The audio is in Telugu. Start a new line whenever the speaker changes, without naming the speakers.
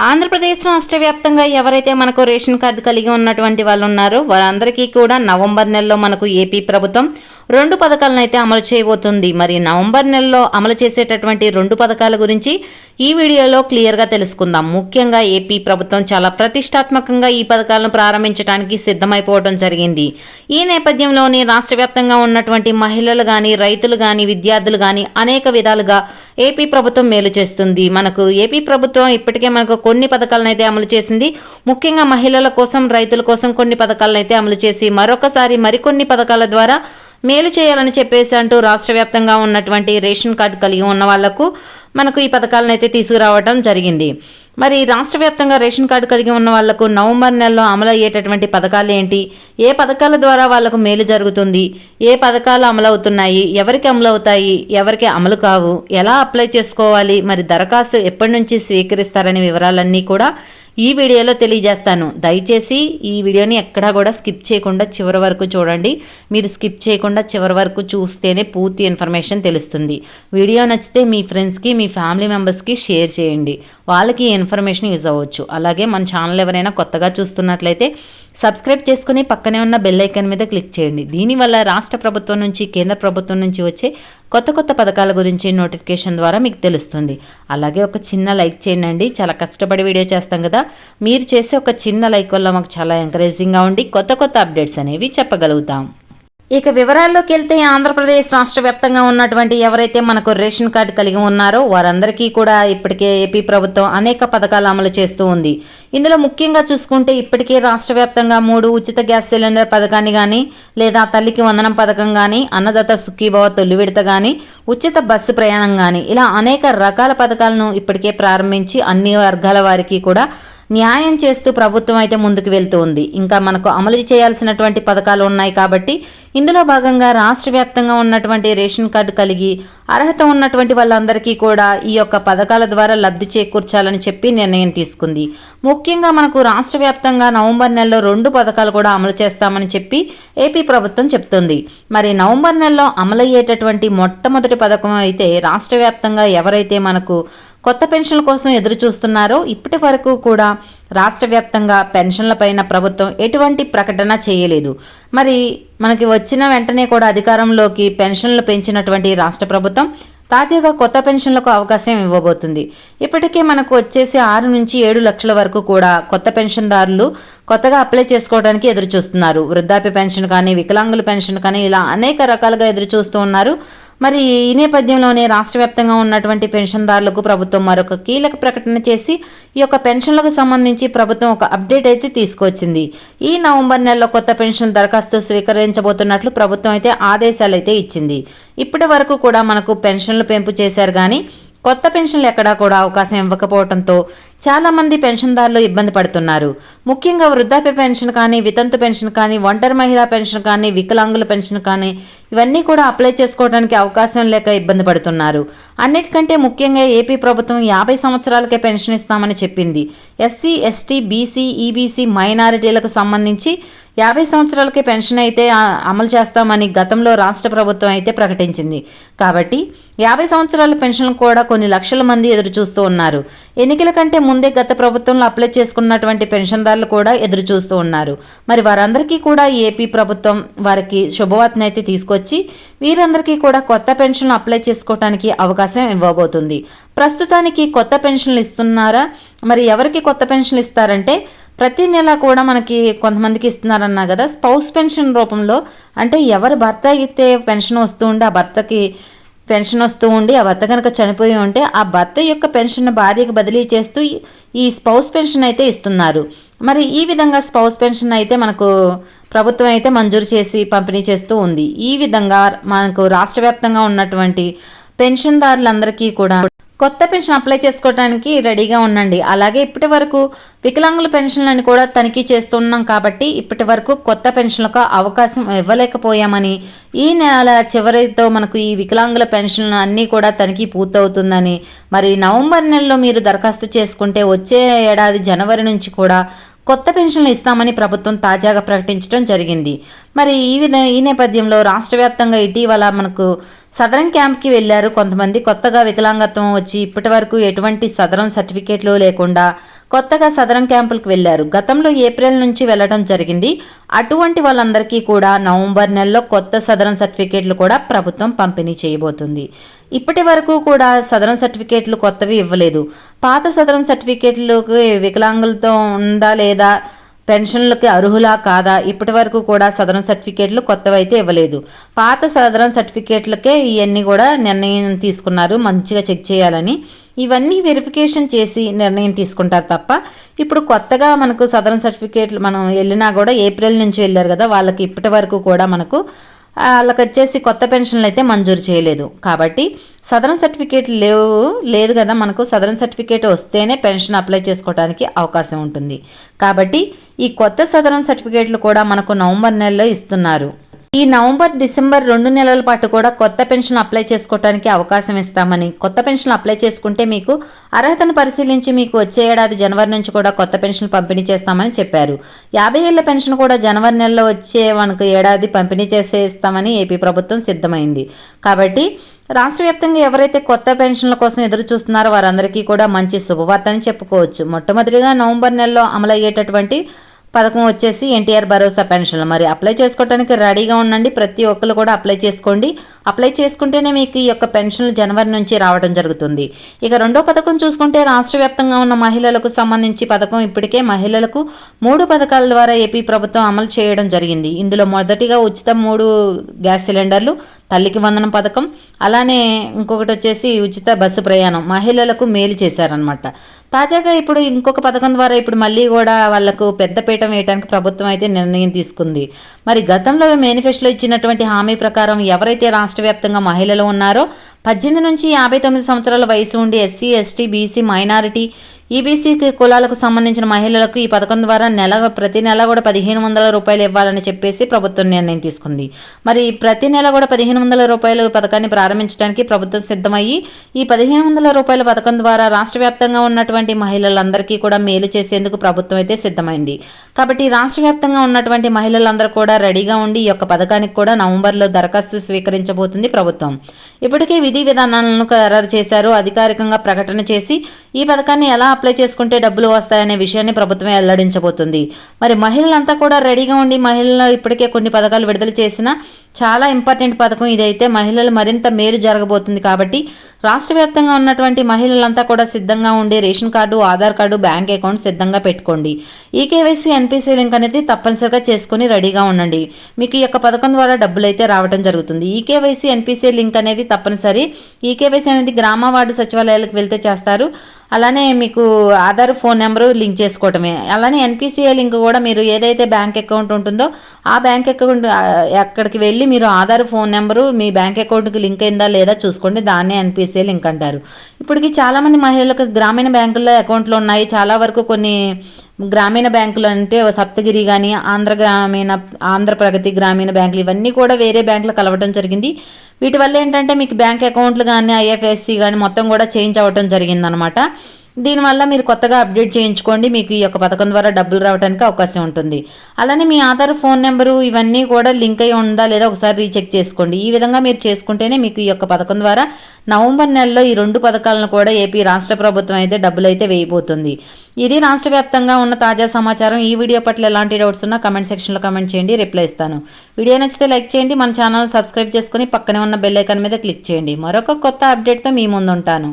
ఆంధ్రప్రదేశ్ రాష్ట్ర వ్యాప్తంగా ఎవరైతే మనకు రేషన్ కార్డు కలిగి ఉన్నటువంటి వాళ్ళు ఉన్నారో వారందరికీ కూడా నవంబర్ నెలలో మనకు ఏపీ ప్రభుత్వం 2 పథకాలను అయితే అమలు చేయబోతుంది. మరి నవంబర్ నెలలో అమలు చేసేటటువంటి 2 పథకాల గురించి ఈ వీడియోలో క్లియర్గా తెలుసుకుందాం. ముఖ్యంగా ఏపీ ప్రభుత్వం చాలా ప్రతిష్టాత్మకంగా ఈ పథకాలను ప్రారంభించడానికి సిద్ధమైపోవడం జరిగింది. ఈ నేపథ్యంలోనే రాష్ట్ర వ్యాప్తంగా ఉన్నటువంటి మహిళలు కానీ, రైతులు కానీ, విద్యార్థులు కానీ అనేక విధాలుగా ఏపీ ప్రభుత్వం మేలు చేస్తుంది. మనకు ఏపీ ప్రభుత్వం ఇప్పటికే మనకు కొన్ని పథకాలను అయితే అమలు చేసింది. ముఖ్యంగా మహిళల కోసం, రైతుల కోసం కొన్ని పథకాలను అయితే అమలు చేసి మరొకసారి మరికొన్ని పథకాల ద్వారా మేలు చేయాలని చెప్పేసి అంటూ రాష్ట్ర వ్యాప్తంగా ఉన్నటువంటి రేషన్ కార్డు కలిగి ఉన్న వాళ్లకు మనకు ఈ పథకాలను అయితే తీసుకురావడం జరిగింది. మరి రాష్ట్ర వ్యాప్తంగా రేషన్ కార్డు కలిగి ఉన్న వాళ్లకు నవంబర్ నెలలో అమలు అయ్యేటటువంటి పథకాలు ఏంటి, ఏ పథకాల ద్వారా వాళ్లకు మేలు జరుగుతుంది, ఏ పథకాలు అమలు అవుతున్నాయి, ఎవరికి అమలు అవుతాయి, ఎవరికి అమలు కావు, ఎలా అప్లై చేసుకోవాలి, మరి దరఖాస్తు ఎప్పటి నుంచి స్వీకరిస్తారనే వివరాలన్నీ కూడా ఈ వీడియోలో తెలియజేస్తాను. దయచేసి ఈ వీడియోని ఎక్కడా కూడా స్కిప్ చేయకుండా చివరి వరకు చూడండి. మీరు స్కిప్ చేయకుండా చివరి వరకు చూస్తేనే పూర్తి ఇన్ఫర్మేషన్ తెలుస్తుంది. వీడియో నచ్చితే మీ ఫ్రెండ్స్కి, మీ ఫ్యామిలీ మెంబర్స్కి షేర్ చేయండి. వాళ్ళకి ఈ ఇన్ఫర్మేషన్ యూజ్ అవ్వచ్చు. అలాగే మన ఛానల్ ఎవరైనా కొత్తగా చూస్తున్నట్లయితే సబ్స్క్రైబ్ చేసుకుని పక్కనే ఉన్న బెల్ ఐకాన్ మీద క్లిక్ చేయండి. దీనివల్ల రాష్ట్ర ప్రభుత్వం నుంచి, కేంద్ర ప్రభుత్వం నుంచి వచ్చే కొత్త కొత్త పథకాల గురించి నోటిఫికేషన్ ద్వారా మీకు తెలుస్తుంది. అలాగే ఒక చిన్న లైక్ చేయండి. చాలా కష్టపడి వీడియో చేస్తాం కదా, మీరు చేసే ఒక చిన్న లైక్ వల్ల మాకు చాలా ఎంకరేజింగ్గా ఉండి కొత్త కొత్త అప్డేట్స్ అనేవి చెప్పగలుగుతాం. ఇక వివరాల్లోకి వెళ్తే ఆంధ్రప్రదేశ్ రాష్ట్ర వ్యాప్తంగా ఉన్నటువంటి ఎవరైతే మనకు రేషన్ కార్డు కలిగి ఉన్నారో వారందరికీ కూడా ఇప్పటికే ఏపీ ప్రభుత్వం అనేక పథకాలు అమలు చేస్తూ ఉంది. ఇందులో ముఖ్యంగా చూసుకుంటే ఇప్పటికే రాష్ట్ర వ్యాప్తంగా 3 ఉచిత గ్యాస్ సిలిండర్ పథకాన్ని కానీ, లేదా తల్లికి వందనం పథకం కానీ, అన్నదాత సుఖీభవ తొలి విడత కానీ, ఉచిత బస్సు ప్రయాణం కానీ, ఇలా అనేక రకాల పథకాలను ఇప్పటికే ప్రారంభించి అన్ని వర్గాల వారికి కూడా న్యాయం చేస్తూ ప్రభుత్వం అయితే ముందుకు వెళ్తూ ఉంది. ఇంకా మనకు అమలు చేయాల్సినటువంటి పథకాలు ఉన్నాయి కాబట్టి ఇందులో భాగంగా రాష్ట్ర వ్యాప్తంగా ఉన్నటువంటి రేషన్ కార్డు కలిగి అర్హత ఉన్నటువంటి వాళ్ళందరికీ కూడా ఈ యొక్క పథకాల ద్వారా లబ్ధి చేకూర్చాలని చెప్పి నిర్ణయం తీసుకుంది. ముఖ్యంగా మనకు రాష్ట్ర వ్యాప్తంగా నవంబర్ నెలలో 2 పథకాలు కూడా అమలు చేస్తామని చెప్పి ఏపీ ప్రభుత్వం చెప్తుంది. మరి నవంబర్ నెలలో అమలయ్యేటటువంటి మొట్టమొదటి పథకం అయితే రాష్ట్ర వ్యాప్తంగా ఎవరైతే మనకు కొత్త పెన్షన్ల కోసం ఎదురు చూస్తున్నారో ఇప్పటి వరకు కూడా రాష్ట్ర వ్యాప్తంగా పెన్షన్లపైన ప్రభుత్వం ఎటువంటి ప్రకటన చేయలేదు. మరి మనకి వచ్చిన వెంటనే కూడా అధికారంలోకి పెన్షన్లు పెంచినటువంటి రాష్ట్ర ప్రభుత్వం తాజాగా కొత్త పెన్షన్లకు అవకాశం ఇవ్వబోతుంది. ఇప్పటికే మనకు వచ్చేసి 6 నుంచి 7 లక్షల వరకు కూడా కొత్త పెన్షన్దారులు కొత్తగా అప్లై చేసుకోవడానికి ఎదురు చూస్తున్నారు. వృద్ధాప్య పెన్షన్ కానీ, వికలాంగుల పెన్షన్ కానీ, ఇలా అనేక రకాలుగా ఎదురు చూస్తూ ఉన్నారు. మరి ఈ నేపథ్యంలోనే రాష్ట్ర వ్యాప్తంగా ఉన్నటువంటి పెన్షన్దారులకు ప్రభుత్వం మరొక కీలక ప్రకటన చేసి ఈ యొక్క పెన్షన్లకు సంబంధించి ప్రభుత్వం ఒక అప్డేట్ అయితే తీసుకొచ్చింది. ఈ నవంబర్ నెలలో కొత్త పెన్షన్ దరఖాస్తు స్వీకరించబోతున్నట్లు ప్రభుత్వం అయితే ఆదేశాలు అయితే ఇచ్చింది. ఇప్పటి వరకు కూడా మనకు పెన్షన్లు పెంపు చేశారు కానీ కొత్త పెన్షన్లు ఎక్కడా కూడా అవకాశం ఇవ్వకపోవడంతో చాలామంది పెన్షన్దారులు ఇబ్బంది పడుతున్నారు. ముఖ్యంగా వృద్ధాప్య పెన్షన్ కానీ, వితంతు పెన్షన్ కానీ, ఒంటరి మహిళా పెన్షన్ కానీ, వికలాంగుల పెన్షన్ కానీ ఇవన్నీ కూడా అప్లై చేసుకోవడానికి అవకాశం లేక ఇబ్బంది పడుతున్నారు. అన్నిటికంటే ముఖ్యంగా ఏపీ ప్రభుత్వం 50 సంవత్సరాలకే పెన్షన్ ఇస్తామని చెప్పింది. ఎస్సీ, ఎస్టీ, బీసీ, ఈబీసీ మైనారిటీలకు సంబంధించి 50 సంవత్సరాలకే పెన్షన్ అయితే అమలు చేస్తామని గతంలో రాష్ట్ర ప్రభుత్వం అయితే ప్రకటించింది. కాబట్టి 50 సంవత్సరాల పెన్షన్ కూడా కొన్ని లక్షల మంది ఎదురు చూస్తూ ఉన్నారు. ఎన్నికల కంటే ముందే గత ప్రభుత్వంలో అప్లై చేసుకున్నటువంటి పెన్షన్దారులు కూడా ఎదురు చూస్తూ ఉన్నారు. మరి వారందరికీ కూడా ఏపీ ప్రభుత్వం వారికి శుభవార్తను అయితే తీసుకొచ్చి వీరందరికీ కూడా కొత్త పెన్షన్లు అప్లై చేసుకోవడానికి అవకాశం ఇవ్వబోతుంది. ప్రస్తుతానికి కొత్త పెన్షన్లు ఇస్తున్నారా? మరి ఎవరికి కొత్త పెన్షన్లు ఇస్తారంటే ప్రతి నెల కూడా మనకి కొంతమందికి ఇస్తున్నారన్నా కదా, స్పౌస్ పెన్షన్ రూపంలో, అంటే ఎవరి భర్త అయితే పెన్షన్ వస్తూ ఉండి ఆ భర్తకి పెన్షన్ వస్తూ ఉండి ఆ భర్త కనుక చనిపోయి ఉంటే ఆ భర్త యొక్క పెన్షన్ భార్యకి బదిలీ చేస్తూ ఈ స్పౌస్ పెన్షన్ అయితే ఇస్తున్నారు. మరి ఈ విధంగా స్పౌస్ పెన్షన్ అయితే మనకు ప్రభుత్వం అయితే మంజూరు చేసి పంపిణీ చేస్తూ ఉంది. ఈ విధంగా మనకు రాష్ట్ర వ్యాప్తంగా ఉన్నటువంటి పెన్షన్దారులందరికీ కూడా కొత్త పెన్షన్ అప్లై చేసుకోవడానికి రెడీగా ఉండండి. అలాగే ఇప్పటి వరకు వికలాంగుల పెన్షన్లను కూడా తనిఖీ చేస్తున్నాం కాబట్టి ఇప్పటి వరకు కొత్త పెన్షన్లకు అవకాశం ఇవ్వలేకపోయామని, ఈ నెల చివరితో మనకు ఈ వికలాంగుల పెన్షన్లు అన్నీ కూడా తనిఖీ పూర్తవుతుందని, మరి నవంబర్ నెలలో మీరు దరఖాస్తు చేసుకుంటే వచ్చే ఏడాది జనవరి నుంచి కూడా కొత్త పెన్షన్లు ఇస్తామని ప్రభుత్వం తాజాగా ప్రకటించడం జరిగింది. మరి ఈ నేపథ్యంలో రాష్ట్ర వ్యాప్తంగా ఇటీవల మనకు సదరం క్యాంప్కి వెళ్ళారు కొంతమంది. కొత్తగా వికలాంగత్వం వచ్చి ఇప్పటి వరకు ఎటువంటి సదరం సర్టిఫికేట్లు లేకుండా కొత్తగా సదరన్ క్యాంపులకు వెళ్లారు. గతంలో ఏప్రిల్ నుంచి వెళ్లడం జరిగింది. అటువంటి వాళ్ళందరికీ కూడా నవంబర్ నెలలో కొత్త సదరన్ సర్టిఫికేట్లు కూడా ప్రభుత్వం పంపిణీ చేయబోతుంది. ఇప్పటి వరకు కూడా సదరన్ సర్టిఫికేట్లు కొత్తవి ఇవ్వలేదు. పాత సదరన్ సర్టిఫికేట్లకు వికలాంగులతో ఉందా లేదా, పెన్షన్లకి అర్హులా కాదా, ఇప్పటి వరకు కూడా సదరన్ సర్టిఫికేట్లు కొత్తవైతే ఇవ్వలేదు. పాత సదరన్ సర్టిఫికేట్లకే ఇవన్నీ కూడా నిర్ణయం తీసుకున్నారు, మంచిగా చెక్ చేయాలని. ఇవన్నీ వెరిఫికేషన్ చేసి నిర్ణయం తీసుకుంటారు తప్ప ఇప్పుడు కొత్తగా మనకు సదరన్ సర్టిఫికేట్లు మనం వెళ్ళినా కూడా ఏప్రిల్ నుంచి వెళ్ళారు కదా, వాళ్ళకి ఇప్పటి వరకు కూడా మనకు వాళ్ళకి వచ్చేసి కొత్త పెన్షన్లు అయితే మంజూరు చేయలేదు. కాబట్టి సదరన్ సర్టిఫికేట్ లేదు కదా, మనకు సదరన్ సర్టిఫికేట్ వస్తేనే పెన్షన్ అప్లై చేసుకోవడానికి అవకాశం ఉంటుంది. కాబట్టి ఈ కొత్త సదరన్ సర్టిఫికేట్లు కూడా మనకు నవంబర్ నెలలో ఇస్తున్నారు. ఈ నవంబర్ డిసెంబర్ 2 నెలల పాటు కూడా కొత్త పెన్షన్ అప్లై చేసుకోవడానికి అవకాశం ఇస్తామని, కొత్త పెన్షన్ అప్లై చేసుకుంటే మీకు అర్హతను పరిశీలించి మీకు వచ్చే ఏడాది జనవరి నుంచి కూడా కొత్త పెన్షన్ పంపిణీ చేస్తామని చెప్పారు. 50 ఏళ్ల పెన్షన్ కూడా జనవరి నెలలో వచ్చే మనకు ఏడాది పంపిణీ చేసేస్తామని ఏపీ ప్రభుత్వం సిద్ధమైంది. కాబట్టి రాష్ట్ర వ్యాప్తంగా ఎవరైతే కొత్త పెన్షన్ల కోసం ఎదురు చూస్తున్నారో వారందరికీ కూడా మంచి శుభవార్త అని చెప్పుకోవచ్చు. మొట్టమొదటిగా నవంబర్ నెలలో అమలయ్యేటటువంటి పథకం వచ్చేసి ఎన్టీఆర్ భరోసా పెన్షన్లు. మరి అప్లై చేసుకోవడానికి రెడీగా ఉండండి. ప్రతి ఒక్కరు కూడా అప్లై చేసుకోండి. అప్లై చేసుకుంటేనే మీకు ఈ యొక్క పెన్షన్లు జనవరి నుంచి రావడం జరుగుతుంది. ఇక రెండో పథకం చూసుకుంటే రాష్ట్ర వ్యాప్తంగా ఉన్న మహిళలకు సంబంధించి పథకం. ఇప్పటికే మహిళలకు 3 పథకాల ద్వారా ఏపీ ప్రభుత్వం అమలు చేయడం జరిగింది. ఇందులో మొదటిగా ఉచిత 3 గ్యాస్ సిలిండర్లు, తల్లికి వందనం పథకం, అలానే ఇంకొకటి వచ్చేసి ఉచిత బస్సు ప్రయాణం మహిళలకు మేలు చేశారనమాట. తాజాగా ఇప్పుడు ఇంకొక పథకం ద్వారా ఇప్పుడు మళ్ళీ కూడా వాళ్లకు పెద్దపీట వేయడానికి ప్రభుత్వం అయితే నిర్ణయం తీసుకుంది. మరి గతంలో మేనిఫెస్టోలో ఇచ్చినటువంటి హామీ ప్రకారం ఎవరైతే రాష్ట్ర వ్యాప్తంగా మహిళలు ఉన్నారో 18 నుంచి 59 సంవత్సరాల వయసు ఉండి SC, ST, BC, minority, EBC కులాలకు సంబంధించిన మహిళలకు ఈ పథకం ద్వారా ప్రతి నెల కూడా 1500 రూపాయలు ఇవ్వాలని చెప్పేసి ప్రభుత్వం నిర్ణయం తీసుకుంది. మరి ప్రతి నెల కూడా 1500 రూపాయల పథకాన్ని ప్రారంభించడానికి ప్రభుత్వం సిద్ధమయ్యి ఈ 1500 రూపాయల పథకం ద్వారా రాష్ట్ర వ్యాప్తంగా ఉన్నటువంటి మహిళలందరికీ కూడా మేలు చేసేందుకు ప్రభుత్వం అయితే సిద్ధమైంది. కాబట్టి రాష్ట్ర వ్యాప్తంగా ఉన్నటువంటి మహిళలందరూ కూడా రెడీగా ఉండి ఈ యొక్క పథకానికి కూడా నవంబర్లో దరఖాస్తు స్వీకరించబోతుంది ప్రభుత్వం. ఇప్పటికే విధి విధానాలను ఖరారు చేశారు. అధికారికంగా ప్రకటన చేసి ఈ పథకాన్ని ఎలా అప్లై చేసుకుంటే డబ్బులు వస్తాయనే విషయాన్ని ప్రభుత్వం వెల్లడించబోతుంది. మరి మహిళలంతా కూడా రెడీగా ఉండి, మహిళలు ఇప్పటికే కొన్ని పథకాలు విడుదల చేసిన చాలా ఇంపార్టెంట్ పథకం ఇదైతే మహిళలు మరింత మేలు జరగబోతుంది. కాబట్టి రాష్ట్ర వ్యాప్తంగా ఉన్నటువంటి మహిళలంతా కూడా సిద్ధంగా ఉండి ration card, Aadhaar card, bank account సిద్ధంగా పెట్టుకోండి. ఈకేవైసీ, ఎన్పీసీ లింక్ అనేది తప్పనిసరిగా చేసుకుని రెడీగా ఉండండి. మీకు ఈ యొక్క పథకం ద్వారా డబ్బులు అయితే రావడం జరుగుతుంది. ఈకేవైసీ, ఎన్పీసీ లింక్ అనేది తప్పనిసరి. ఈకేవైసీ అనేది గ్రామ వార్డు సచివాలయాలకు వెళ్తే చేస్తారు. అలానే మీకు ఆధార్ ఫోన్ నెంబరు లింక్ చేసుకోవటమే. అలానే ఎన్పీసీఐ లింక్ కూడా మీరు ఏదైతే బ్యాంక్ అకౌంట్ ఉంటుందో ఆ బ్యాంక్ అకౌంట్ అక్కడికి వెళ్ళి మీరు ఆధార్ ఫోన్ నెంబరు మీ బ్యాంక్ అకౌంట్కి లింక్ అయిందా లేదా చూసుకోండి. దాన్నే ఎన్పీసీఐ లింక్ అంటారు. ఇప్పటికి చాలామంది మహిళలకు గ్రామీణ బ్యాంకుల్లో అకౌంట్లు ఉన్నాయి. చాలా వరకు కొన్ని గ్రామీణ బ్యాంకులు అంటే సప్తగిరి కానీ ఆంధ్ర ప్రగతి గ్రామీణ బ్యాంకులు ఇవన్నీ కూడా వేరే బ్యాంకులు కలవడం జరిగింది. వీటి వల్ల ఏంటంటే మీకు బ్యాంక్ అకౌంట్లు కానీ ఐఎఫ్ఎస్సి కానీ మొత్తం కూడా చేంజ్ అవ్వడం జరిగిందనమాట. దీనివల్ల మీరు కొత్తగా అప్డేట్ చేయించుకోండి. మీకు ఈ యొక్క పథకం ద్వారా డబ్బులు రావడానికి అవకాశం ఉంటుంది. అలానే మీ ఆధార్ ఫోన్ నెంబరు ఇవన్నీ కూడా లింక్ అయి ఉందా లేదా ఒకసారి రీచెక్ చేసుకోండి. ఈ విధంగా మీరు చేసుకుంటేనే మీకు ఈ యొక్క పథకం ద్వారా నవంబర్ నెలలో ఈ 2 పథకాలను కూడా ఏపీ రాష్ట్ర ప్రభుత్వం అయితే డబ్బులు అయితే వేయబోతుంది. ఇది రాష్ట్ర వ్యాప్తంగా ఉన్న తాజా సమాచారం. ఈ వీడియో పట్ల ఎలాంటి డౌట్స్ ఉన్నా కమెంట్ సెక్షన్లో కమెంట్ చేయండి, రిప్లై ఇస్తాను. వీడియో నచ్చితే లైక్ చేయండి, మన ఛానల్ సబ్స్క్రైబ్ చేసుకుని పక్కనే ఉన్న బెల్ ఐకాన్ మీద క్లిక్ చేయండి. మరొక కొత్త అప్డేట్తో మీ ముందు ఉంటాను.